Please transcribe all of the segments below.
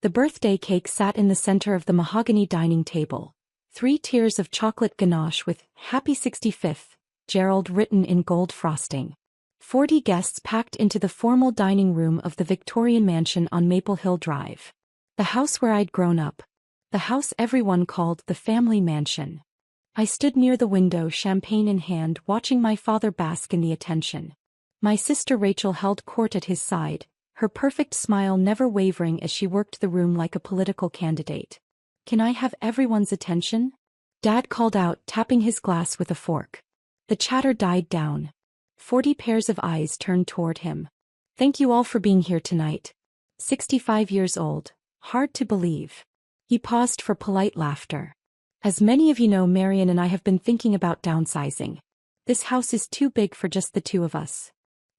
The birthday cake sat in the center of the mahogany dining table. 3 tiers of chocolate ganache with "Happy 65th, Gerald" written in gold frosting. 40 guests packed into the formal dining room of the Victorian mansion on Maple Hill Drive. The house where I'd grown up. The house everyone called the family mansion. I stood near the window, champagne in hand, watching my father bask in the attention. My sister Rachel held court at his side, her perfect smile never wavering as she worked the room like a political candidate. "Can I have everyone's attention?" Dad called out, tapping his glass with a fork. The chatter died down. 40 pairs of eyes turned toward him. "Thank you all for being here tonight. 65 years old. Hard to believe." He paused for polite laughter. "As many of you know, Marion and I have been thinking about downsizing. This house is too big for just the two of us."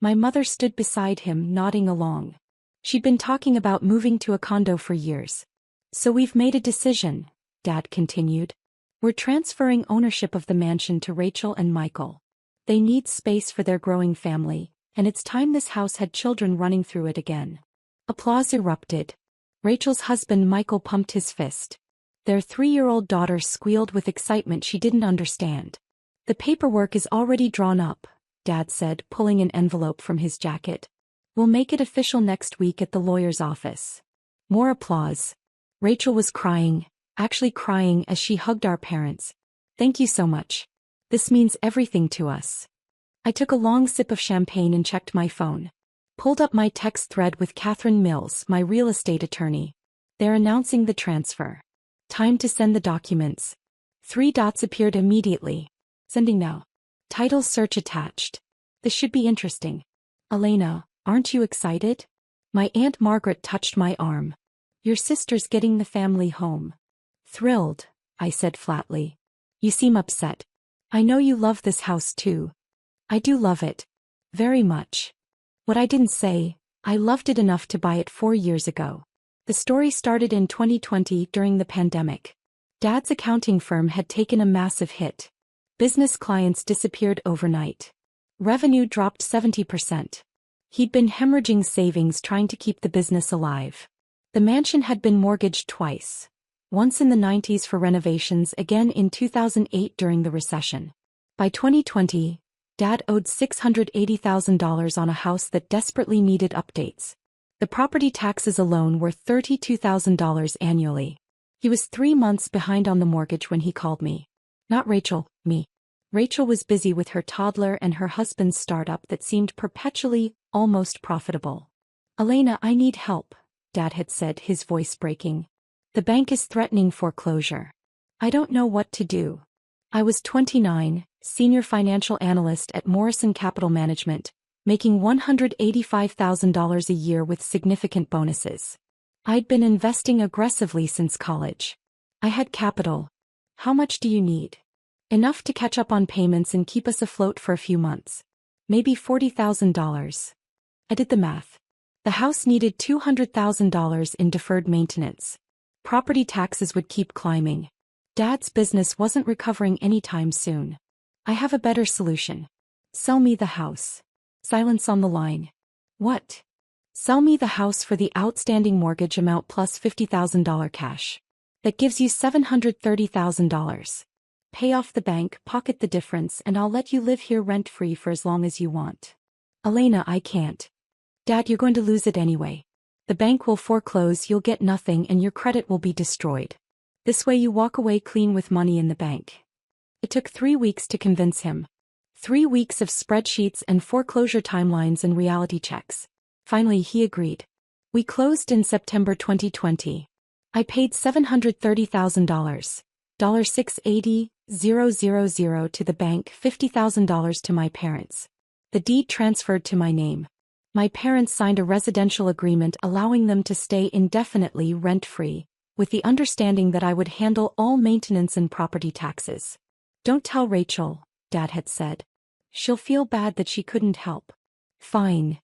My mother stood beside him, nodding along. She'd been talking about moving to a condo for years. "So we've made a decision," Dad continued. "We're transferring ownership of the mansion to Rachel and Michael. They need space for their growing family, and it's time this house had children running through it again." Applause erupted. Rachel's husband Michael pumped his fist. Their 3-year-old daughter squealed with excitement she didn't understand. "The paperwork is already drawn up," Dad said, pulling an envelope from his jacket. "We'll make it official next week at the lawyer's office." More applause. Rachel was crying, actually crying as she hugged our parents. "Thank you so much. This means everything to us." I took a long sip of champagne and checked my phone. Pulled up my text thread with Catherine Mills, my real estate attorney. "They're announcing the transfer. Time to send the documents." 3 dots appeared immediately. "Sending now. Title search attached. This should be interesting." "Elena, aren't you excited?" My Aunt Margaret touched my arm. "Your sister's getting the family home." "Thrilled," I said flatly. "You seem upset. I know you love this house too." "I do love it. Very much. What I didn't say, I loved it enough to buy it 4 years ago." The story started in 2020 during the pandemic. Dad's accounting firm had taken a massive hit. Business clients disappeared overnight. Revenue dropped 70%. He'd been hemorrhaging savings trying to keep the business alive. The mansion had been mortgaged twice. Once in the 90s for renovations, again in 2008 during the recession. By 2020, Dad owed $680,000 on a house that desperately needed updates. The property taxes alone were $32,000 annually. He was 3 months behind on the mortgage when he called me. Not Rachel, me. Rachel was busy with her toddler and her husband's startup that seemed perpetually, almost profitable. "Elena, I need help," Dad had said, his voice breaking. "The bank is threatening foreclosure. I don't know what to do." I was 29, senior financial analyst at Morrison Capital Management, making $185,000 a year with significant bonuses. I'd been investing aggressively since college. I had capital. "How much do you need?" "Enough to catch up on payments and keep us afloat for a few months. Maybe $40,000. I did the math. The house needed $200,000 in deferred maintenance. Property taxes would keep climbing. Dad's business wasn't recovering anytime soon. "I have a better solution. Sell me the house." Silence on the line. "What?" "Sell me the house for the outstanding mortgage amount plus $50,000 cash. That gives you $730,000. Pay off the bank, pocket the difference, and I'll let you live here rent-free for as long as you want." "Elena, I can't." "Dad, you're going to lose it anyway. The bank will foreclose, you'll get nothing, and your credit will be destroyed. This way you walk away clean with money in the bank." It took 3 weeks to convince him. 3 weeks of spreadsheets and foreclosure timelines and reality checks. Finally he agreed. We closed in September 2020. I paid $730,000, $680,000 to the bank, $50,000 to my parents. The deed transferred to my name. My parents signed a residential agreement allowing them to stay indefinitely rent-free, with the understanding that I would handle all maintenance and property taxes. "Don't tell Rachel," Dad had said. "She'll feel bad that she couldn't help." Fine.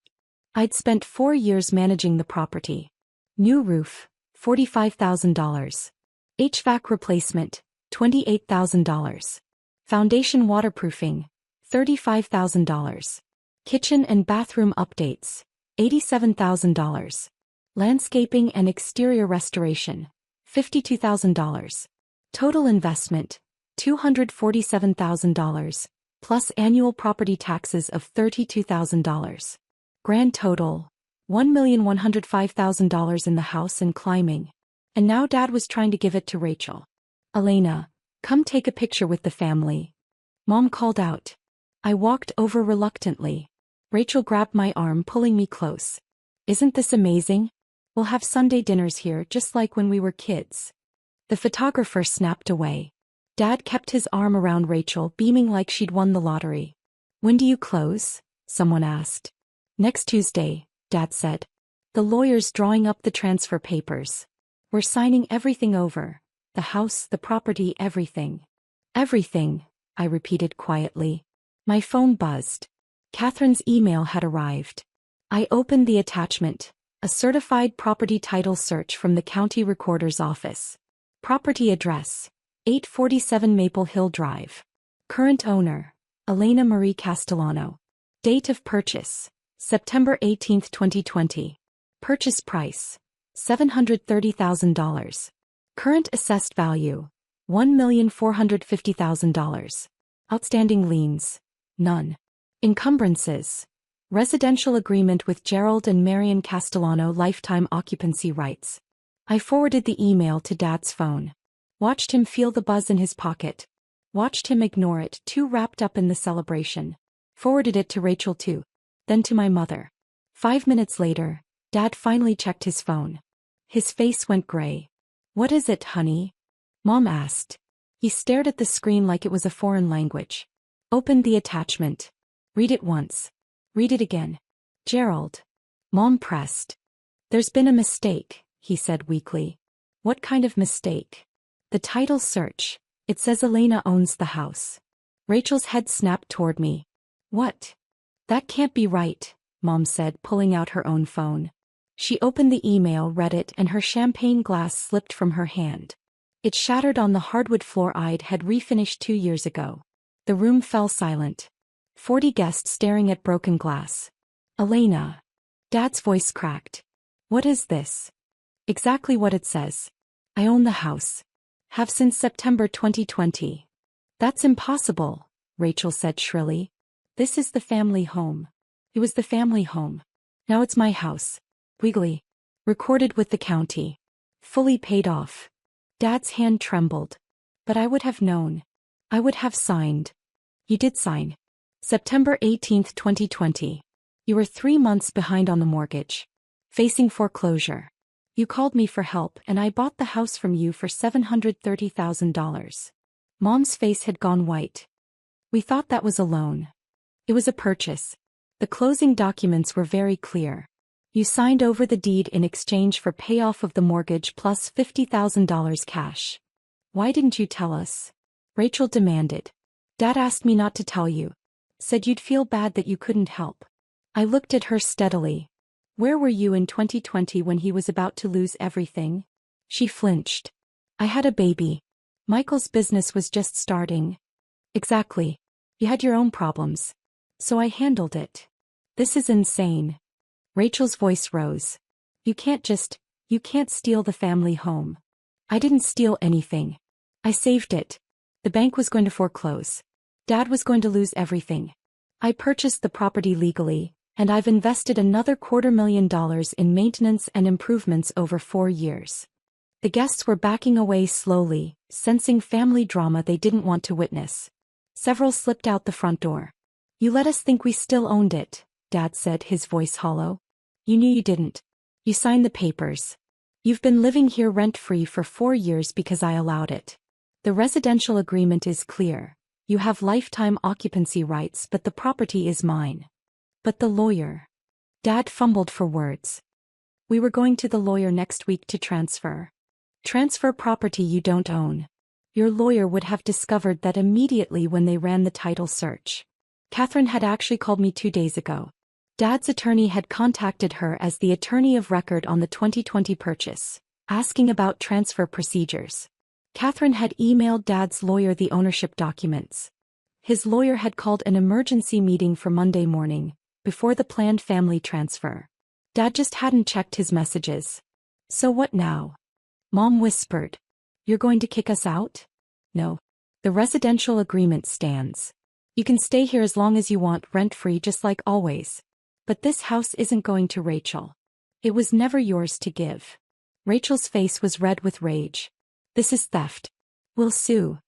I'd spent 4 years managing the property. New roof, $45,000. HVAC replacement, $28,000. Foundation waterproofing, $35,000. Kitchen and bathroom updates, $87,000. Landscaping and exterior restoration, $52,000. Total investment, $247,000, plus annual property taxes of $32,000. Grand total, $1,105,000 in the house and climbing. And now Dad was trying to give it to Rachel. Elena, come take a picture with the family. Mom called out. I walked over reluctantly. Rachel grabbed my arm, pulling me close. Isn't this amazing? We'll have Sunday dinners here just like when we were kids. The photographer snapped away. Dad kept his arm around Rachel, beaming like she'd won the lottery. When do you close? Someone asked. Next Tuesday, Dad said. The lawyer's drawing up the transfer papers. We're signing everything over. The house, the property, everything. Everything, I repeated quietly. My phone buzzed. Catherine's email had arrived. I opened the attachment, a certified property title search from the county recorder's office. Property address, 847 Maple Hill Drive. Current owner, Elena Marie Castellano. Date of purchase, September 18, 2020. Purchase price, $730,000. Current assessed value, $1,450,000. Outstanding liens, none. Encumbrances, residential agreement with Gerald and Marion Castellano, lifetime occupancy rights. I forwarded the email to Dad's phone. Watched him feel the buzz in his pocket. Watched him ignore it, too wrapped up in the celebration. Forwarded it to Rachel too. Then to my mother. 5 minutes later, Dad finally checked his phone. His face went gray. What is it, honey? Mom asked. He stared at the screen like it was a foreign language. Opened the attachment. Read it once. Read it again. Gerald. Mom pressed. There's been a mistake, he said weakly. What kind of mistake? The title search. It says Elena owns the house. Rachel's head snapped toward me. What? That can't be right, Mom said, pulling out her own phone. She opened the email, read it, and her champagne glass slipped from her hand. It shattered on the hardwood floor I'd had refinished 2 years ago. The room fell silent. 40 guests staring at broken glass. Elena. Dad's voice cracked. What is this? Exactly what it says. I own the house. Have since September 2020. That's impossible, Rachel said shrilly. This is the family home. It was the family home. Now it's my house. Wiggly. Recorded with the county. Fully paid off. Dad's hand trembled. But I would have known. I would have signed. You did sign. September 18, 2020. You were 3 months behind on the mortgage. Facing foreclosure. You called me for help and I bought the house from you for $730,000. Mom's face had gone white. We thought that was a loan. It was a purchase. The closing documents were very clear. You signed over the deed in exchange for payoff of the mortgage plus $50,000 cash. Why didn't you tell us? Rachel demanded. Dad asked me not to tell you. Said you'd feel bad that you couldn't help. I looked at her steadily. Where were you in 2020 when he was about to lose everything? She flinched. I had a baby. Michael's business was just starting. Exactly. You had your own problems. So I handled it. This is insane. Rachel's voice rose. You can't steal the family home. I didn't steal anything. I saved it. The bank was going to foreclose. Dad was going to lose everything. I purchased the property legally, and I've invested another $250,000 in maintenance and improvements over 4 years. The guests were backing away slowly, sensing family drama they didn't want to witness. Several slipped out the front door. You let us think we still owned it, Dad said, his voice hollow. You knew you didn't. You signed the papers. You've been living here rent-free for 4 years because I allowed it. The residential agreement is clear. You have lifetime occupancy rights, but the property is mine. But the lawyer. Dad fumbled for words. We were going to the lawyer next week to transfer. Transfer property you don't own. Your lawyer would have discovered that immediately when they ran the title search. Catherine had actually called me 2 days ago. Dad's attorney had contacted her as the attorney of record on the 2020 purchase, asking about transfer procedures. Catherine had emailed Dad's lawyer the ownership documents. His lawyer had called an emergency meeting for Monday morning, before the planned family transfer. Dad just hadn't checked his messages. So what now? Mom whispered. You're going to kick us out? No. The residential agreement stands. You can stay here as long as you want, rent-free just like always. But this house isn't going to Rachel. It was never yours to give. Rachel's face was red with rage. This is theft. We'll sue.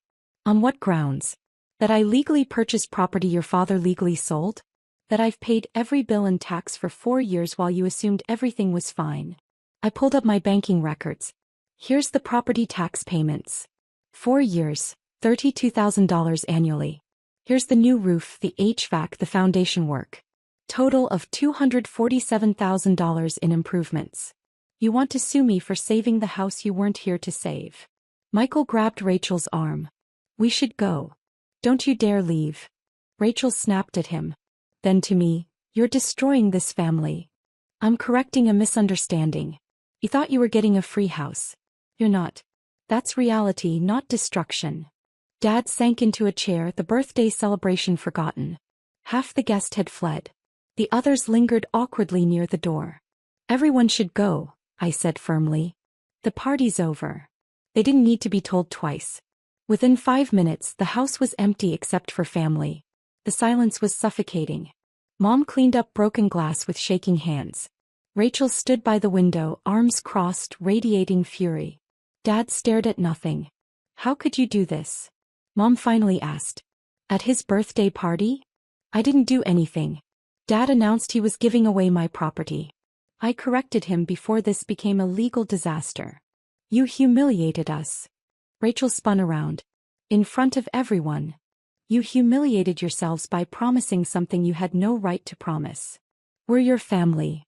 On what grounds? That I legally purchased property your father legally sold? That I've paid every bill and tax for 4 years while you assumed everything was fine. I pulled up my banking records. Here's the property tax payments. 4 years, $32,000 annually. Here's the new roof, the HVAC, the foundation work. Total of $247,000 in improvements. You want to sue me for saving the house you weren't here to save. Michael grabbed Rachel's arm. We should go. Don't you dare leave. Rachel snapped at him. Then to me, you're destroying this family. I'm correcting a misunderstanding. You thought you were getting a free house. You're not. That's reality, not destruction. Dad sank into a chair, the birthday celebration forgotten. Half the guests had fled. The others lingered awkwardly near the door. Everyone should go, I said firmly. The party's over. They didn't need to be told twice. Within 5 minutes, the house was empty except for family. The silence was suffocating. Mom cleaned up broken glass with shaking hands. Rachel stood by the window, arms crossed, radiating fury. Dad stared at nothing. How could you do this? Mom finally asked. At his birthday party? I didn't do anything. Dad announced he was giving away my property. I corrected him before this became a legal disaster. You humiliated us. Rachel spun around. In front of everyone. You humiliated yourselves by promising something you had no right to promise. We're your family.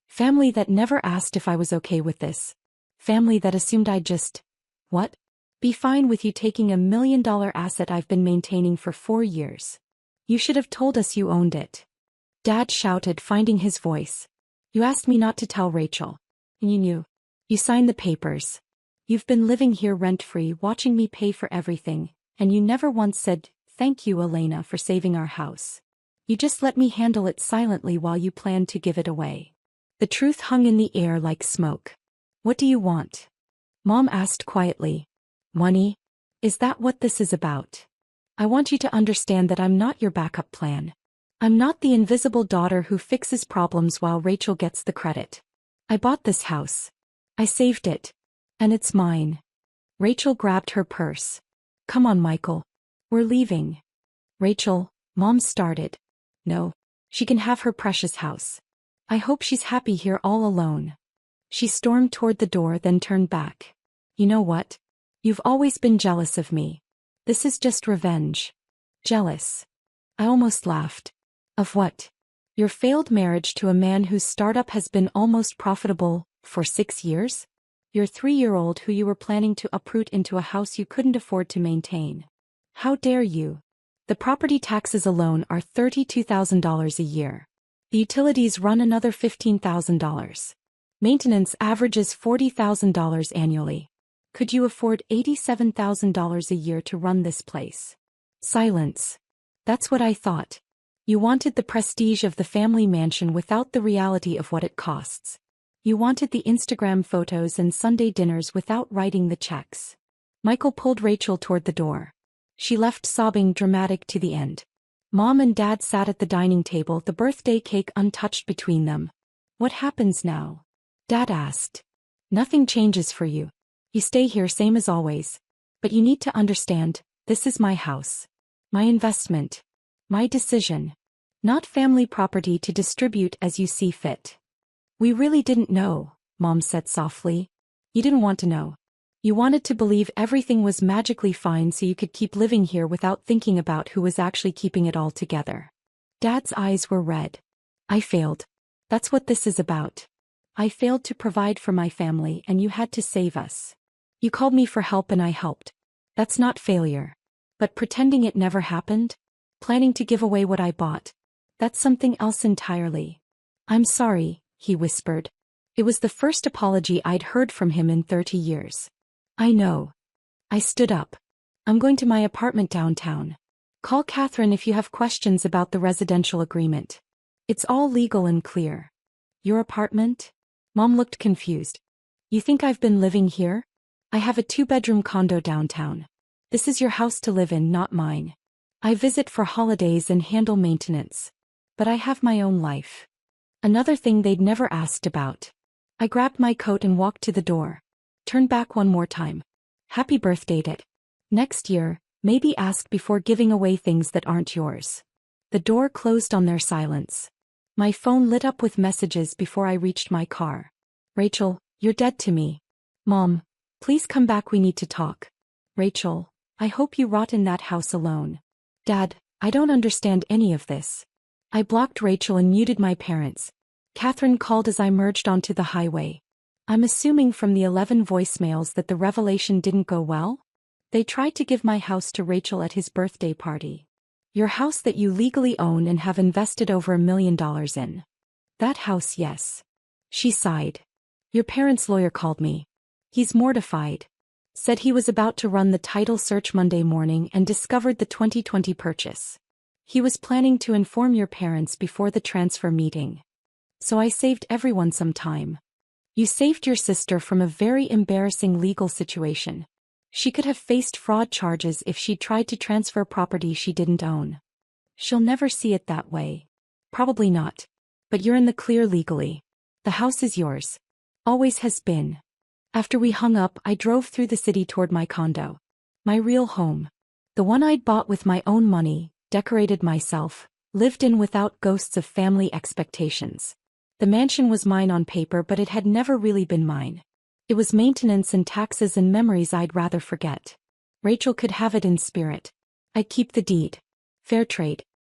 Family that never asked if I was okay with this. Family that assumed I'd just... What? Be fine with you taking $1 million asset I've been maintaining for 4 years. You should have told us you owned it. Dad shouted, finding his voice. You asked me not to tell Rachel. And you knew. You signed the papers. You've been living here rent-free, watching me pay for everything, and you never once said, thank you, Elena, for saving our house. You just let me handle it silently while you planned to give it away. The truth hung in the air like smoke. What do you want? Mom asked quietly. Money? Is that what this is about? I want you to understand that I'm not your backup plan. I'm not the invisible daughter who fixes problems while Rachel gets the credit. I bought this house. I saved it. And it's mine. Rachel grabbed her purse. Come on, Michael. We're leaving. Rachel, Mom started. No. She can have her precious house. I hope she's happy here all alone. She stormed toward the door, then turned back. You know what? You've always been jealous of me. This is just revenge. Jealous. I almost laughed. Of what? Your failed marriage to a man whose startup has been almost profitable for 6 years? Your 3-year-old who you were planning to uproot into a house you couldn't afford to maintain. How dare you? The property taxes alone are $32,000 a year. The utilities run another $15,000. Maintenance averages $40,000 annually. Could you afford $87,000 a year to run this place? Silence. That's what I thought. You wanted the prestige of the family mansion without the reality of what it costs. You wanted the Instagram photos and Sunday dinners without writing the checks. Michael pulled Rachel toward the door. She left sobbing, dramatic to the end. Mom and Dad sat at the dining table, the birthday cake untouched between them. What happens now? Dad asked. Nothing changes for you. You stay here same as always. But you need to understand, this is my house. My investment. My decision. Not family property to distribute as you see fit. We really didn't know, Mom said softly. You didn't want to know. You wanted to believe everything was magically fine so you could keep living here without thinking about who was actually keeping it all together. Dad's eyes were red. I failed. That's what this is about. I failed to provide for my family and you had to save us. You called me for help and I helped. That's not failure. But pretending it never happened? Planning to give away what I bought? That's something else entirely. I'm sorry, he whispered. It was the first apology I'd heard from him in 30 years. I know. I stood up. I'm going to my apartment downtown. Call Catherine if you have questions about the residential agreement. It's all legal and clear. Your apartment? Mom looked confused. You think I've been living here? I have a 2-bedroom condo downtown. This is your house to live in, not mine. I visit for holidays and handle maintenance. But I have my own life. Another thing they'd never asked about. I grabbed my coat and walked to the door. Turned back one more time. Happy birthday, Dad. Next year, maybe ask before giving away things that aren't yours. The door closed on their silence. My phone lit up with messages before I reached my car. Rachel, you're dead to me. Mom, please come back, we need to talk. Rachel, I hope you rot in that house alone. Dad, I don't understand any of this. I blocked Rachel and muted my parents. Catherine called as I merged onto the highway. I'm assuming from the 11 voicemails that the revelation didn't go well? They tried to give my house to Rachel at his birthday party. Your house that you legally own and have invested over $1 million in. That house, yes. She sighed. Your parents' lawyer called me. He's mortified. Said he was about to run the title search Monday morning and discovered the 2020 purchase. He was planning to inform your parents before the transfer meeting. So I saved everyone some time. You saved your sister from a very embarrassing legal situation. She could have faced fraud charges if she tried to transfer property she didn't own. She'll never see it that way. Probably not. But you're in the clear legally. The house is yours. Always has been. After we hung up, I drove through the city toward my condo. My real home. The one I'd bought with my own money, decorated myself, lived in without ghosts of family expectations. The mansion was mine on paper, but it had never really been mine. It was maintenance and taxes and memories I'd rather forget. Rachel could have it in spirit. I'd keep the deed. Fair trade.